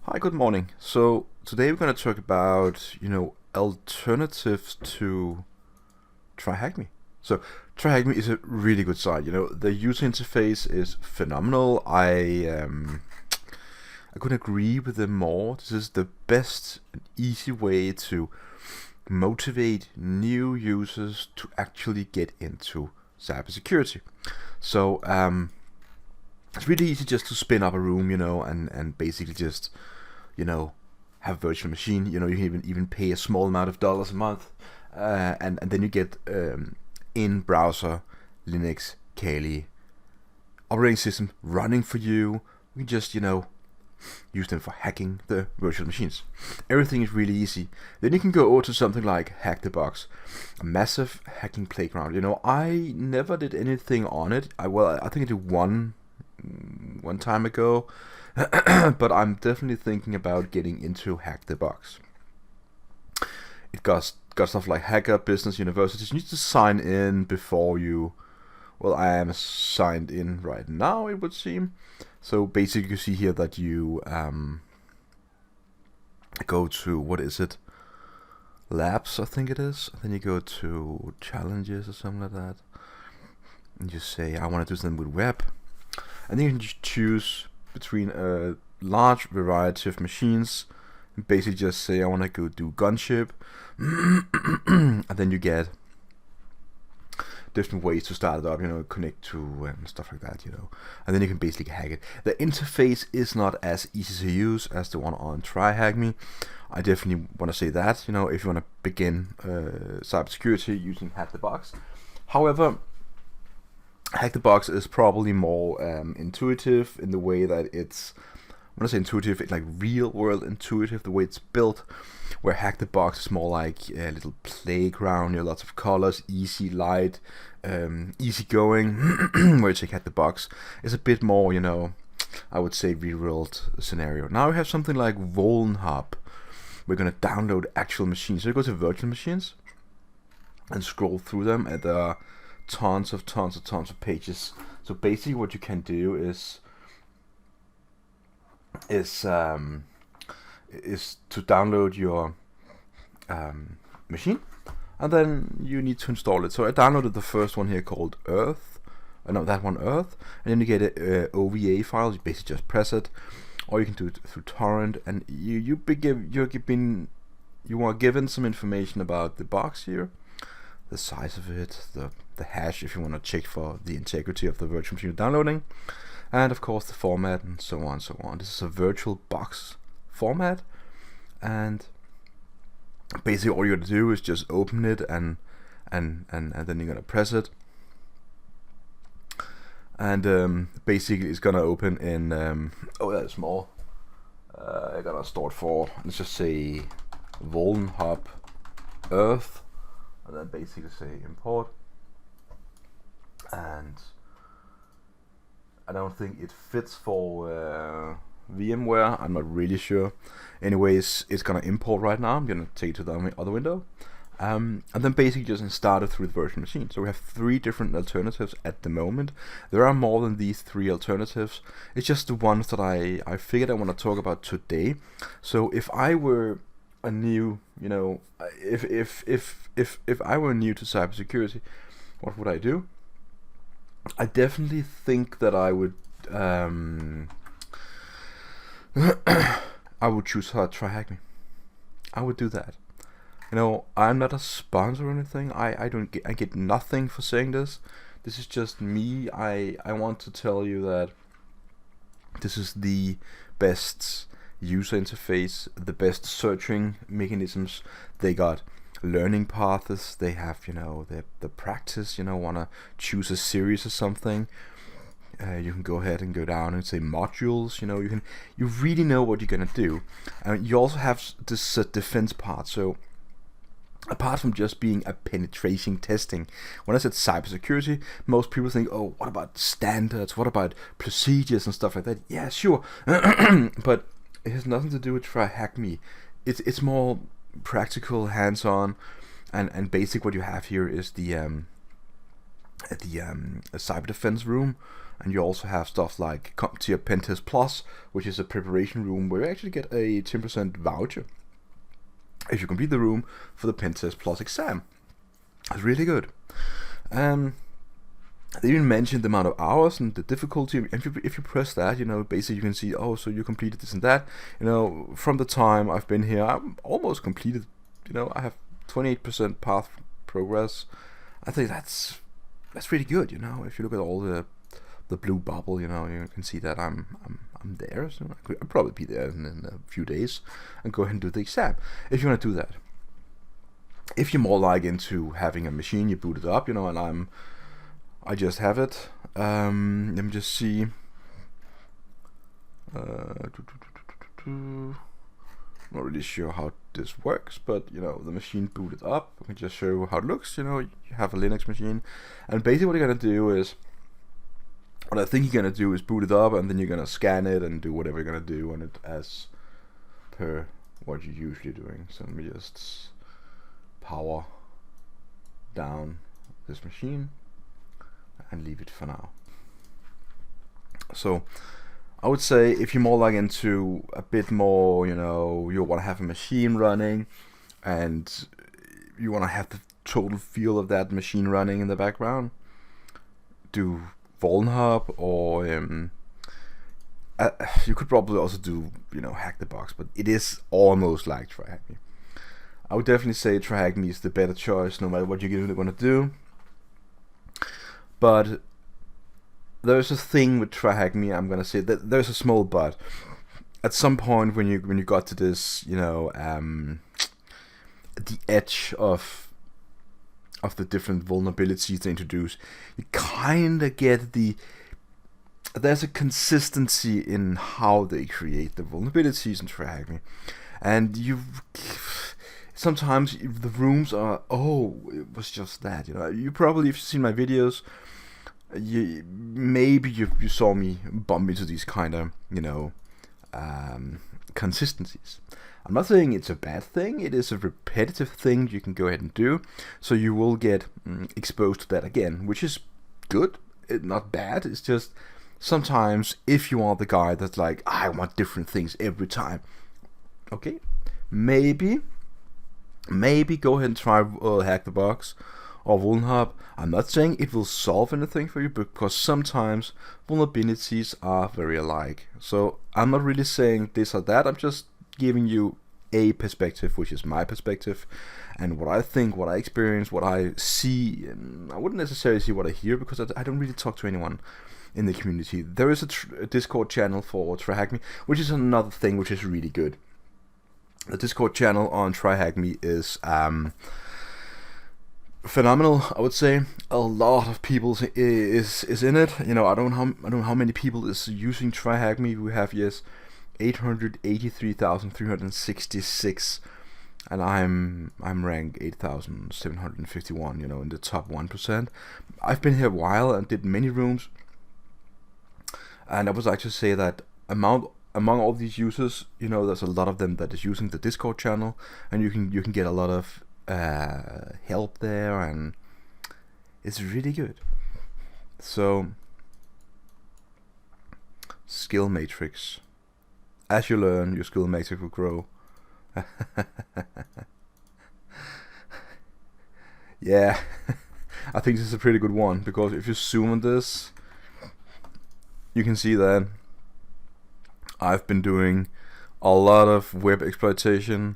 Hi, good morning. So today we're going to talk about, alternatives to TryHackMe. So TryHackMe is a really good site. The user interface is phenomenal. I couldn't agree with them more. This is the best and easy way to motivate new users to actually get into cybersecurity. So it's really easy just to spin up a room, and basically just have a virtual machine. You can even pay a small amount of dollars a month, and then you get in browser Linux Kali operating system running for you. You can just use them for hacking the virtual machines. Everything is really easy. Then you can go over to something like HackTheBox, a massive hacking playground. I never did anything on it. I think I did one time ago. But I'm definitely thinking about getting into HackTheBox. It got stuff like Hacker, Business, Universities. You need to sign in before you. Well, I am signed in right now, it would seem. So basically, you see here that you go to, what is it? Labs, I think it is. Then you go to challenges or something like that. And you say, I want to do something with web. And then you can just choose between a large variety of machines, and basically just say I want to go do gunship, and then you get different ways to start it up, connect to and stuff like that, and then you can basically hack it. The interface is not as easy to use as the one on TryHackMe. I definitely want to say that, if you want to begin cybersecurity using HackTheBox. However, HackTheBox is probably more intuitive in the way that it's, when I say intuitive, it's like real world intuitive, the way it's built, where HackTheBox is more like a little playground, lots of colors, easy, light, easy going, where it's like HackTheBox is a bit more, I would say real world scenario. Now we have something like VulnHub. We're going to download actual machines. So you go to virtual machines and scroll through them, and there are tons of pages. So basically what you can do is to download your machine, and then you need to install it. So I downloaded the first one here called Earth, and then you get a OVA file. You basically just press it, or you can do it through torrent, and you are given some information about the box here, the size of it, the hash if you want to check for the integrity of the virtual machine you're downloading, and of course the format, and so on and so on. This is a virtual box format, and basically all you're gonna do is just open it, and then you're gonna press it, and basically it's gonna open in oh, that's small. I gotta store it for, let's just say VulnHub Earth, and then basically say import. And I don't think it fits for VMware. I'm not really sure. Anyways, it's gonna import right now. I'm gonna take it to the other window, and then basically just start it through the virtual machine. So we have 3 different alternatives at the moment. There are more than these 3 alternatives. It's just the ones that I figured I want to talk about today. So if I were a new, if I were new to cybersecurity, what would I do? I definitely think that I would I would choose TryHackMe. I would do that. I'm not a sponsor or anything. I get nothing for saying this. This is just me. I want to tell you that this is the best user interface, the best searching mechanisms. They got learning paths. They have the practice. Wanna choose a series or something. You can go ahead and go down and say modules. You really know what you're gonna do. And you also have this defense part. So apart from just being a penetration testing, when I said cybersecurity, most people think, oh, what about standards? What about procedures and stuff like that? Yeah, sure. But it has nothing to do with TryHackMe. It's more practical, hands-on, and basic. What you have here is the a cyber defense room, and you also have stuff like CompTIA Pentest Plus, which is a preparation room where you actually get a 10% voucher if you complete the room for the Pentest Plus exam. It's really good. They even mentioned the amount of hours and the difficulty. If you press that, basically you can see, oh, so you completed this and that. From the time I've been here, I'm almost completed. I have 28% path progress. I think that's really good. If you look at all the blue bubble, you can see that I'm there. So I'll probably be there in a few days and go ahead and do the exam if you want to do that. If you're more like into having a machine, you boot it up, and I just have it. Let me just see. Not really sure how this works, but the machine booted up. I can just show you how it looks. You have a Linux machine, and basically what you're gonna do is, what I think you're gonna do is boot it up, and then you're gonna scan it and do whatever you're gonna do on it as per what you're usually doing. So let me just power down this machine and leave it for now. So I would say if you're more like into a bit more, you want to have a machine running and you want to have the total feel of that machine running in the background, do VulnHub, or you could probably also do HackTheBox, but it is almost like TryHackMe. I would definitely say TryHackMe is the better choice no matter what you're going to do. But there's a thing with TryHackMe. I'm gonna say that there's a small but. At some point when you got to this, the edge of the different vulnerabilities they introduce, you kind of get there's a consistency in how they create the vulnerabilities in TryHackMe, and sometimes the rooms are, it was just that. You probably, if you've seen my videos, maybe you saw me bump into these kind of consistencies. I'm not saying it's a bad thing. It is a repetitive thing you can go ahead and do, so you will get exposed to that again, which is good, not bad. It's just sometimes if you are the guy that's like, I want different things every time, okay, maybe go ahead and try HackTheBox or VulnHub. I'm not saying it will solve anything for you, because sometimes vulnerabilities are very alike. So I'm not really saying this or that. I'm just giving you a perspective, which is my perspective, and what I think, what I experience, what I see. And I wouldn't necessarily see what I hear, because I don't really talk to anyone in the community. There is a Discord channel for TryHackMe, which is another thing which is really good. The Discord channel on TryHackMe is phenomenal. I would say a lot of people is in it. I don't know how many people is using TryHackMe. We have 883,366, and I'm ranked 8,751. In the top 1%. I've been here a while and did many rooms, and I would like to say that among all these users, there's a lot of them that is using the Discord channel, and you can get a lot of help there, and it's really good. So, skill matrix. As you learn, your skill matrix will grow. Yeah, I think this is a pretty good one, because if you zoom on this, you can see that I've been doing a lot of web exploitation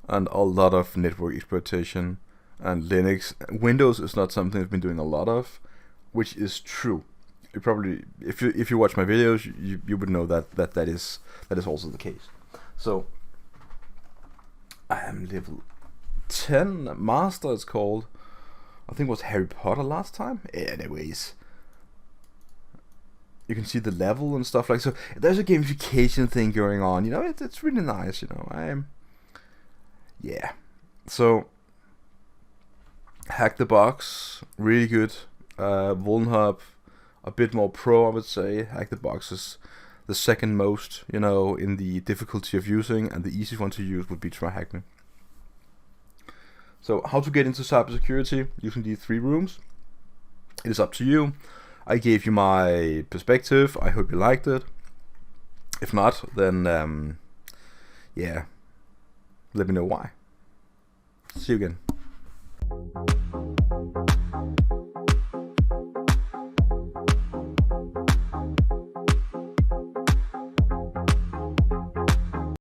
and a lot of network exploitation, and Linux. Windows is not something I've been doing a lot of, which is true. You probably, if you watch my videos, you would know that is also the case. So I am level 10 master. It's called, I think it was Harry Potter last time. Anyways, you can see the level and stuff like so. There's a gamification thing going on. It's really nice. Yeah. So HackTheBox, really good. VulnHub, a bit more pro, I would say. HackTheBox is the second most, in the difficulty of using, and the easiest one to use would be TryHackMe. So how to get into cybersecurity using these 3 rooms. It is up to you. I gave you my perspective. I hope you liked it. If not, then yeah, let me know why. See you again.